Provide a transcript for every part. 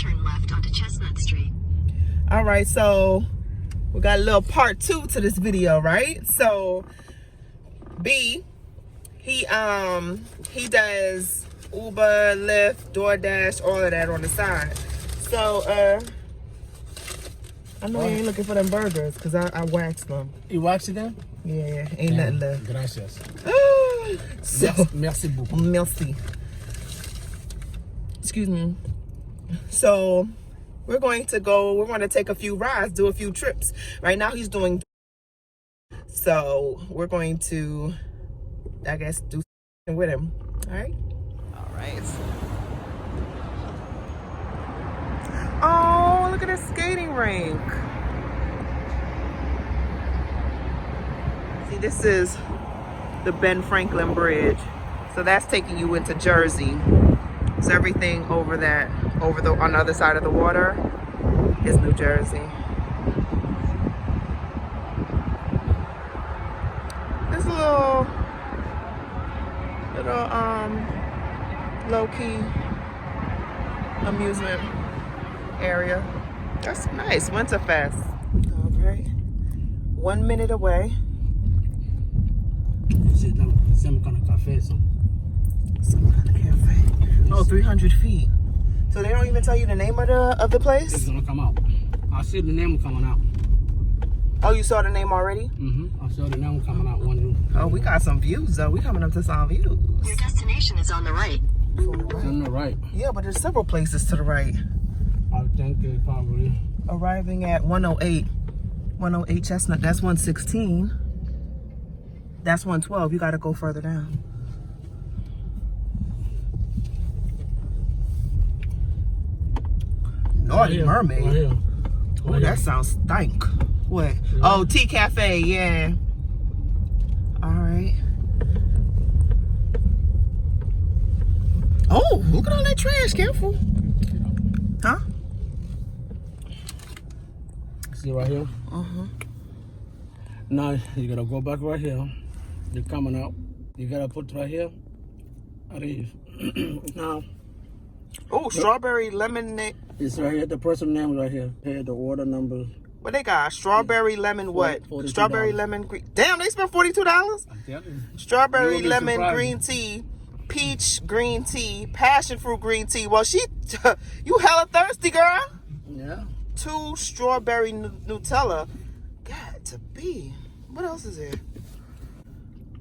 turn left onto Chestnut Street. All right, so we got a little part 2 to this video, right? So B, he does Uber, Lyft, DoorDash, all of that on the side. So I know you ain't looking for them burgers because I waxed them. You waxed them? Yeah, ain't nothing left. Gracias. So Merci beaucoup. merci. Excuse me. So we're going to take a few rides, do a few trips. Right now he's doing, so we're going to, I guess, do something with him. All right. Oh, look at this skating rink. See, this is the Ben Franklin Bridge. So that's taking you into Jersey. So everything over on the other side of the water is New Jersey. This little low-key amusement area. That's nice. Winterfest. All right. 1 minute away. Some kind of cafe, Some kind of cafe. Oh, 300 feet. So they don't even tell you the name of the place? It's gonna come out. I see the name coming out. Oh, you saw the name already? I saw the name coming out. Oh, we got some views though. We coming up to some views. Your destination is on the right. It's on the right. Yeah, but there's several places to the right. I think it probably. Arriving at 108 Chestnut. That's 116. That's 112. You got to go further down. Naughty Mermaid. Right here. Oh, that sounds stank. What? Yeah. Oh, Tea Cafe. Yeah. All right. Oh, look at all that trash. Careful. Huh? See right here? Now you gotta go back right here. You're coming out. You gotta put right here. Arrive. Now. Oh, strawberry lemonade. It's right here. The person name right here. Pay the order number. What they got? Strawberry lemon what? $42. Strawberry lemon green. Damn, they spent $42? Strawberry lemon green tea, peach green tea, passion fruit green tea. Well, you hella thirsty, girl. Yeah. 2 strawberry Nutella. Got to be. What else is there?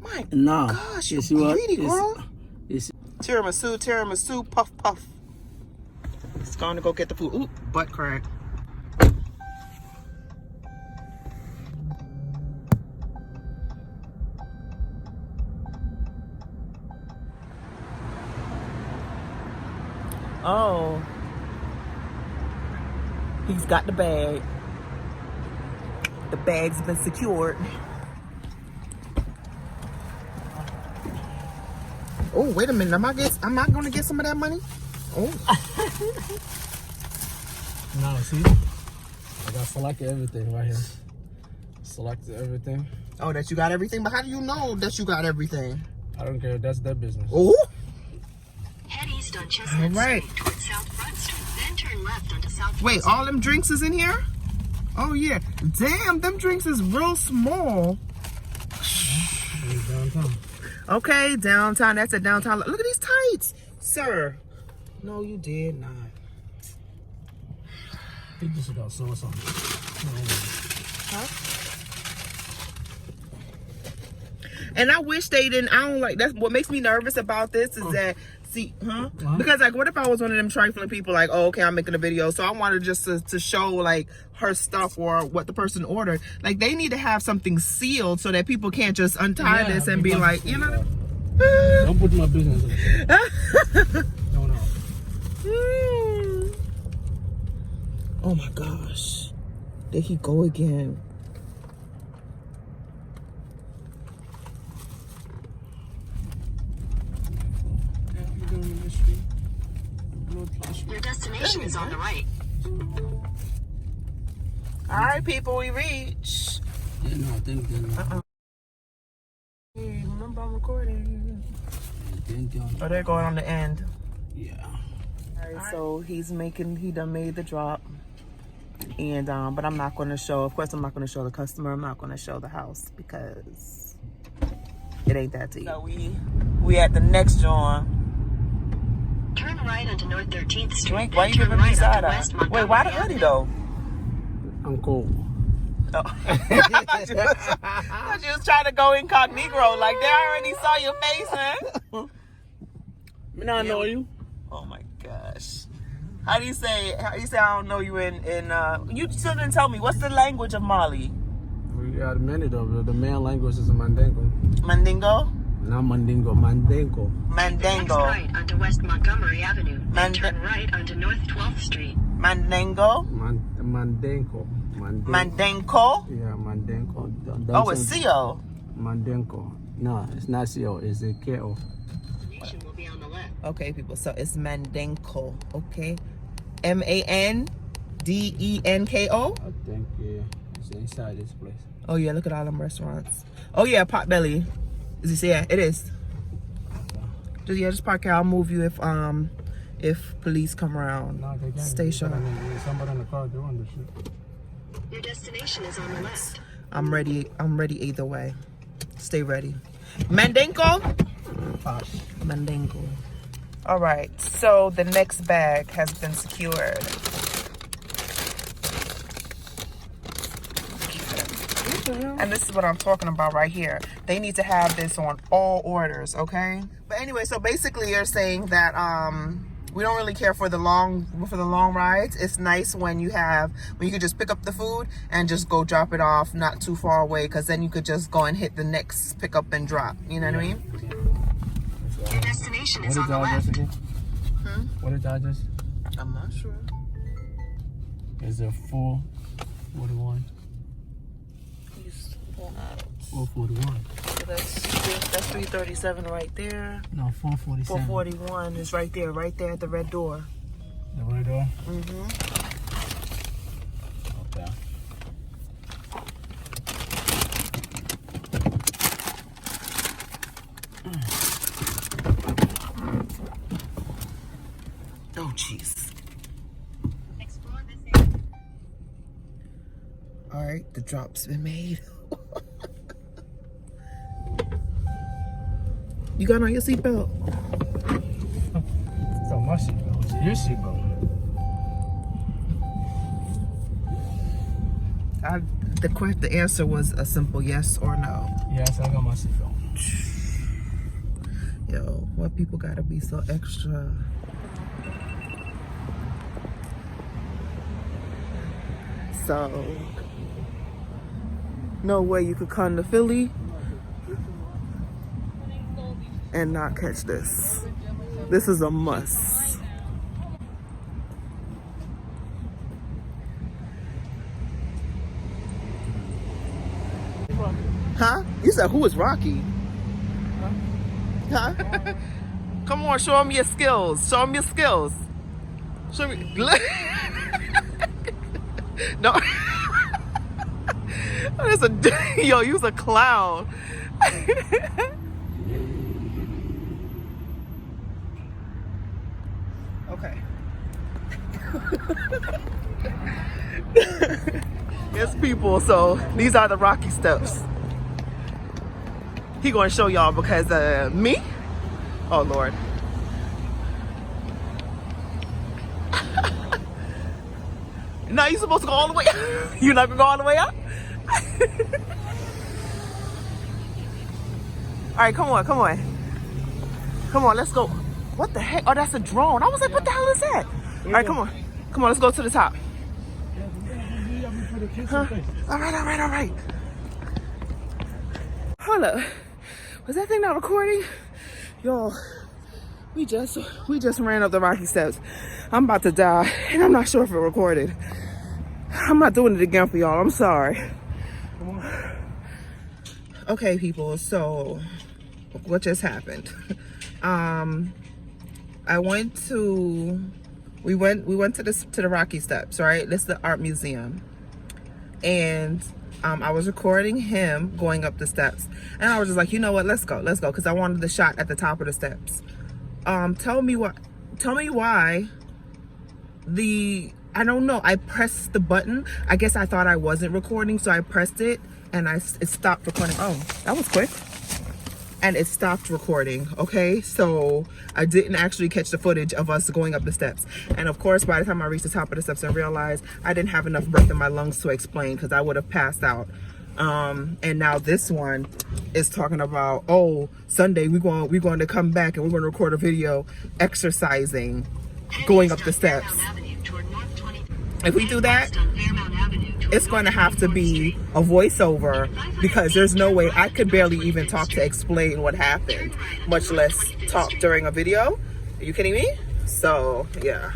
My gosh, you greedy, girl. Tiramisu, puff, puff. It's going to go get the food. Ooh, butt crack. Oh. He's got the bag. The bag's been secured. Oh, wait a minute. Am I gonna get some of that money? Oh. Now see, I got selected everything right here. Selected everything. Oh, that you got everything? But how do you know that you got everything? I don't care. That's their business. Oh. Head east on Chestnut Street towards South Front Street, then turn left onto South. Wait, all them drinks is in here? Oh yeah. Damn, them drinks is real small. Downtown. Okay, downtown. That's a downtown. Look at these tights, sir. No, you did not. He just got something. Huh? And I wish they didn't. I don't like. That's what makes me nervous about this is that. See, because like, what if I was one of them trifling people? Like, oh, okay, I'm making a video, so I wanted just to show like her stuff or what the person ordered. Like, they need to have something sealed so that people can't just untie this and be like, you know. Don't put my business in it. No. Oh my gosh, there he go again. Your destination is on the right. All right, people, we reach. Yeah, no, I think Hey, remember I'm recording. then. Oh, they're going on the end. Yeah. Alright, so he done made the drop. And but I'm not gonna show, of course I'm not gonna show the customer, I'm not gonna show the house because it ain't that deep. So we at the next joint. Turn right onto North 13th Street. Why you giving me side eye? Wait, why the hoodie though? I'm cold. Oh. I just trying to go incognito, like they already saw your face, huh? Me not know you. Oh my gosh. How do you say I don't know you in you still didn't tell me what's the language of Mali? We got many though. The main language is Mandingo. Mandingo? Not Mandingo, Mandingo. Next right onto West Montgomery Avenue. Turn right onto North 12th Street. Mandingo? Mandingo. Mandingo? Yeah, Mandingo. Oh, it's CO. Mandingo. No, it's not CO. It's a KO. Destination will be on the left. Okay, people. So it's Mandingo. Okay. MANDENKO? I think it's inside this place. Oh yeah, look at all them restaurants. Oh yeah, Potbelly. Is it? Yeah, it is. Just park here. I'll move you if police come around. No, they can't. Stay sharp. Somebody in the car doing this shit. Your destination is on the left. I'm ready either way. Stay ready. Mandingo? Mandingo. All right, so the next bag has been secured. And this is what I'm talking about right here. They need to have this on all orders, okay? But anyway, so basically you're saying that we don't really care for the long rides. It's nice when you could just pick up the food and just go drop it off not too far away, because then you could just go and hit the next pick up and drop. You know what I mean? Your destination is on the left. What is the address? I'm not sure. Is it 441? 441. So that's 337 right there. No, 447. 441 is right there at the red door. The red door? Mm-hmm. Okay. Oh, jeez. Explore this area. All right, the drop's been made. You got on your seatbelt? It's on my seatbelt. It's your seatbelt. The answer was a simple yes or no. Yes, I got my seatbelt. Yo, why people gotta be so extra? So, no way you could come to Philly and not catch this. This is a must. Huh? You said who is Rocky? Huh? Come on, show him your skills. Show him your skills. Show me. No. That's yo, you's a clown. Okay. Yes, people. So these are the Rocky steps. He gonna show y'all because me. Oh Lord. No, you supposed to go all the way up. You're not gonna go all the way up? Alright, come on. Come on, let's go. What the heck? Oh, that's a drone. I was like, what the hell is that? Alright, come on, let's go to the top. Huh? Alright. Hold up. Was that thing not recording? Y'all, we just ran up the Rocky steps. I'm about to die, and I'm not sure if it recorded. I'm not doing it again for y'all. I'm sorry. Okay, people. So, what just happened? We went to the Rocky Steps, right? This is the art museum, and I was recording him going up the steps, and I was just like, you know what? Let's go, because I wanted the shot at the top of the steps. Tell me why I don't know, I pressed the button. I guess I thought I wasn't recording, so I pressed it and it stopped recording. Oh, that was quick. And it stopped recording, okay? So I didn't actually catch the footage of us going up the steps. And of course, by the time I reached the top of the steps and realized I didn't have enough breath in my lungs to explain, because I would have passed out. And now this one is talking about, oh, Sunday we're going to come back and we're going to record a video exercising, going up the steps. If we do that, it's going to have to be a voiceover, because there's no way I could barely even talk to explain what happened, much less talk during a video. Are you kidding me? So yeah,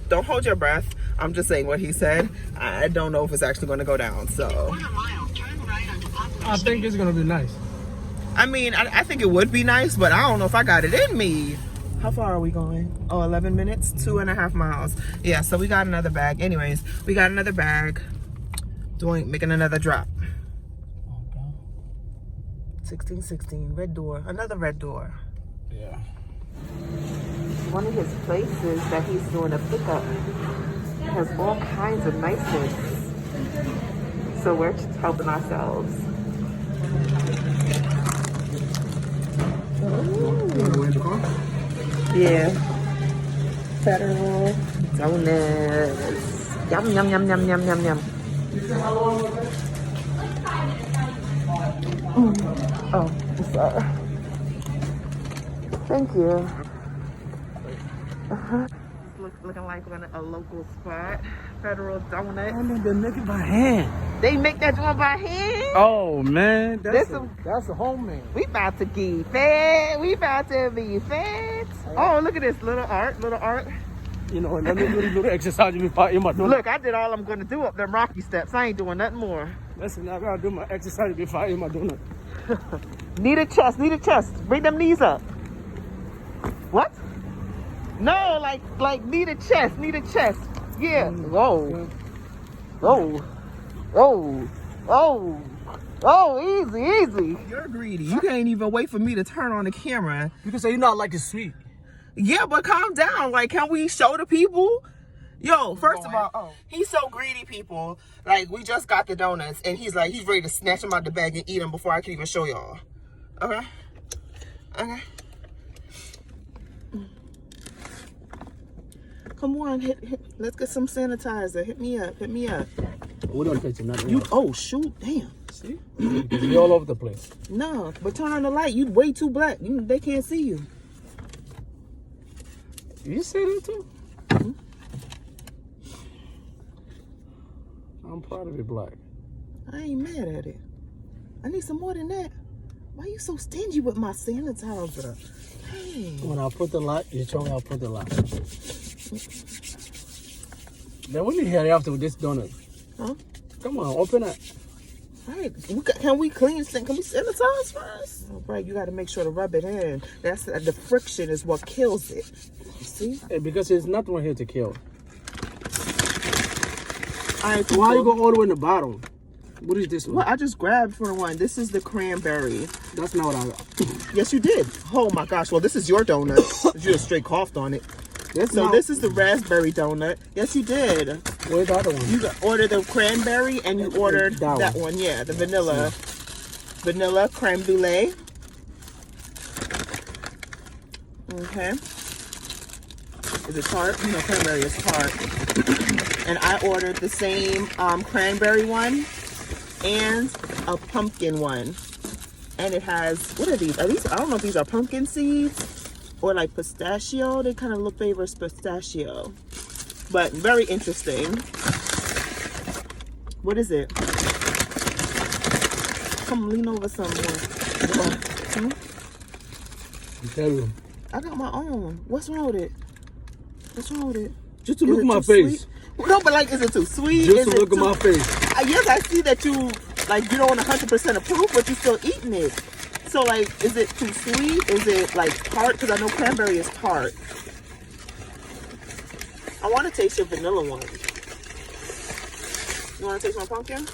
don't hold your breath. I'm just saying what he said. I don't know if it's actually going to go down. So I think it's going to be nice. I mean, I think it would be nice, but I don't know if I got it in me. How far are we going? Oh, 11 minutes, 2.5 miles. Yeah, so we got another bag. Anyways, we got another bag. Making another drop. 1616, red door, another red door. Yeah. One of his places that he's doing a pickup has all kinds of niceness. So we're just helping ourselves. Yeah. Federal donuts. Yum, yum, yum, yum, yum, yum, yum. Oh, I'm sorry. Thank you. Looking like a local spot. Federal Donut. Oh, no, they make it by hand. They make that one by hand? Oh, man. That's a homemade. We about to get fat. We about to be fat. Oh, look at this little art. You know, let me do a little exercise before I eat my donut. Look, I did all I'm going to do up them rocky steps. I ain't doing nothing more. Listen, I gotta do my exercise before I eat my donut. Need a chest. Bring them knees up. What? No, like need a chest. Yeah. Whoa. Oh, easy. You're greedy. You can't even wait for me to turn on the camera. You can say you're not like it's sweet. Yeah, but calm down. Like, can we show the people? Yo, first of all, he's so greedy, people. Like, we just got the donuts, and he's ready to snatch them out the bag and eat them before I can even show y'all. Okay? Come on, let's get some sanitizer. Hit me up. We don't touch it, not Oh, shoot, damn. See? You're all over the place. No, but turn on the light. You way too black. They can't see you. You say that too? Mm-hmm. I'm proud of you, black. I ain't mad at it. I need some more than that. Why you so stingy with my sanitizer? Hey. When I put the light, you show me I'll put the light. Then we need to hurry after with this donut. Huh? Come on, open it. All right, can we clean this thing? Can we sanitize first? All right, you got to make sure to rub it in. That's the friction is what kills it. You see? Hey, because there's nothing here to kill. All right, why you go all the way in the bottom? What is this one? Well, I just grabbed for one. This is the cranberry. That's not what I got. Yes, you did. Oh my gosh. Well, this is your donut. You just straight coughed on it. This is the raspberry donut. Yes, you did. Where's the other one? You ordered the cranberry and you ordered that one. Yeah, the vanilla. Vanilla creme brulee. Okay. Is it tart? No, cranberry is tart. And I ordered the same cranberry one and a pumpkin one. And it has, what are these? I don't know if these are pumpkin seeds or like pistachio. They kind of look favors pistachio. But very interesting. What is it? Come lean over some more. Hmm? I'm telling you. I got my own. What's wrong with it? Just to look at my face. No, but like, is it too sweet? Just to look at my face. Yes, I see that you don't 100% approve, but you're still eating it. So like, is it too sweet? Is it like tart? Because I know cranberry is tart. I want to taste your vanilla one. You want to taste my pumpkin?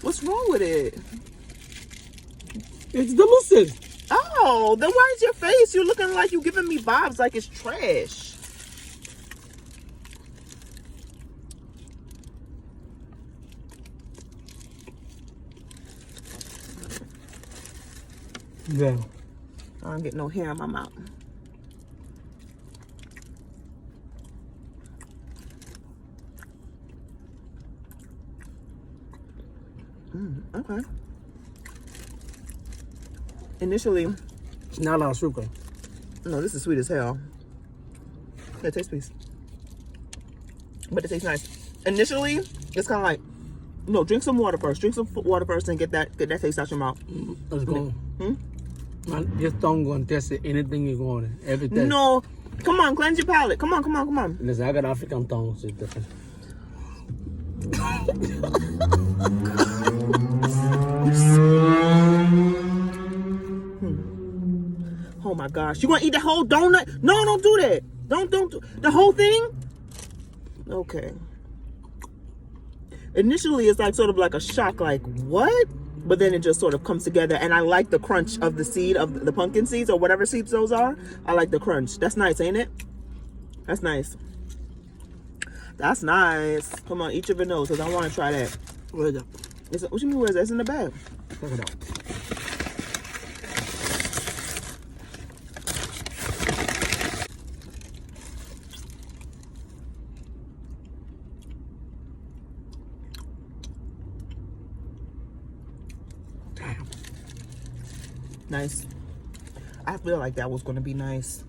What's wrong with it? It's delicious. Oh, No, then why is your face? You're looking like you giving me vibes like it's trash. Yeah. I don't get no hair in my mouth. Okay. Initially, It's not a lot of sugar. no, this is sweet as hell. It tastes sweet, but it tastes nice. Initially, it's kind of like, no, drink some water first. Drink some water first and get that taste out your mouth. Let's go. Man, just don't go and test it. Anything you want. Everything. No, come on, cleanse your palate. Come on. Listen, I got African tongue, so it's different. Oh my gosh, you gonna eat the whole donut? No, don't do that. Don't do the whole thing. Okay. Initially, it's like sort of like a shock, like what? But then it just sort of comes together, and I like the crunch of the seed of the pumpkin seeds or whatever seeds those are. I like the crunch. That's nice, ain't it? That's nice. That's nice. Come on, eat your vanilla, because I want to try that. Where's that? What you mean, where's that? It's in the bag. Check it out. Damn. Nice. I feel like that was going to be nice.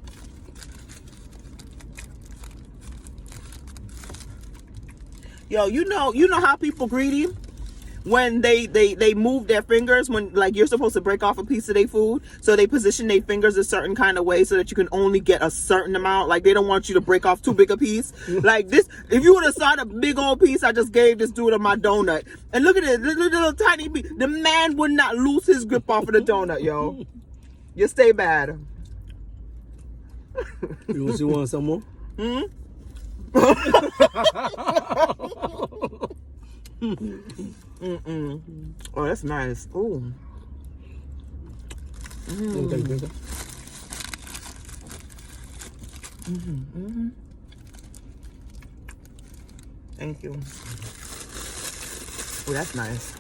Yo, you know how people greedy when they move their fingers when like you're supposed to break off a piece of their food, so they position their fingers a certain kind of way so that you can only get a certain amount. Like they don't want you to break off too big a piece. Like this, if you would have saw the big old piece I just gave this dude of my donut, and look at it, little tiny piece, the man would not lose his grip off of the donut, yo. You stay bad. You want some more? Oh, that's nice. Ooh. Okay. Thank you. Oh, that's nice.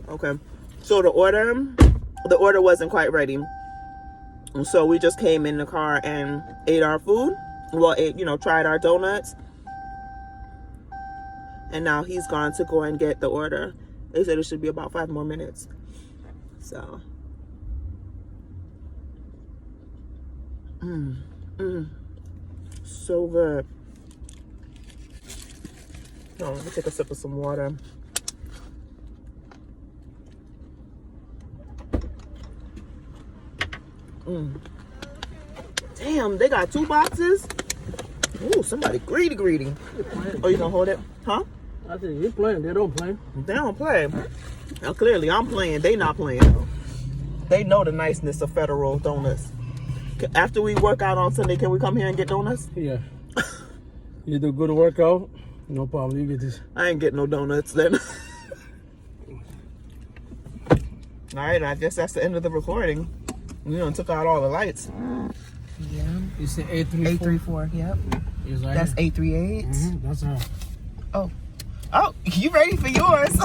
Okay. So the order wasn't quite ready. So we just came in the car and ate our food. Well, tried our donuts. And now he's gone to go and get the order. They said it should be about 5 more minutes. So. So good. Oh, let me take a sip of some water. Damn, they got 2 boxes. Ooh, somebody greedy. Oh, you gonna hold it? Huh? I said, you playing, they don't play. They don't play. Now, clearly, I'm playing. They not playing. They know the niceness of Federal Donuts. After we work out on Sunday, can we come here and get donuts? Yeah. You do good workout? No problem, you get this. I ain't getting no donuts then. All right, I guess that's the end of the recording. Took out all the lights. Yeah. You said 834? 834, yep. Right That's here. 838. That's her. Oh, you ready for yours?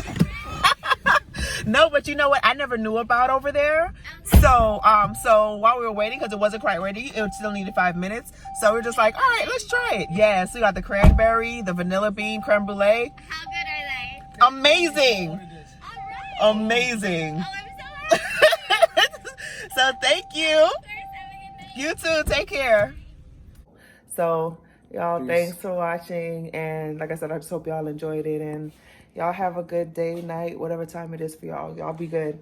No, but you know what? I never knew about over there. So while we were waiting, because it wasn't quite ready, it still needed 5 minutes. So we're just like, all right, let's try it. Yes, we got the cranberry, the vanilla bean, creme brulee. How good are they? Amazing. All right. Amazing. Oh, I'm so happy. So thank you. Have a good night. You too. Take care. So, y'all, Peace. thanks for watching. And like I said, I just hope y'all enjoyed it. And y'all have a good day, night, whatever time it is for y'all. Y'all be good.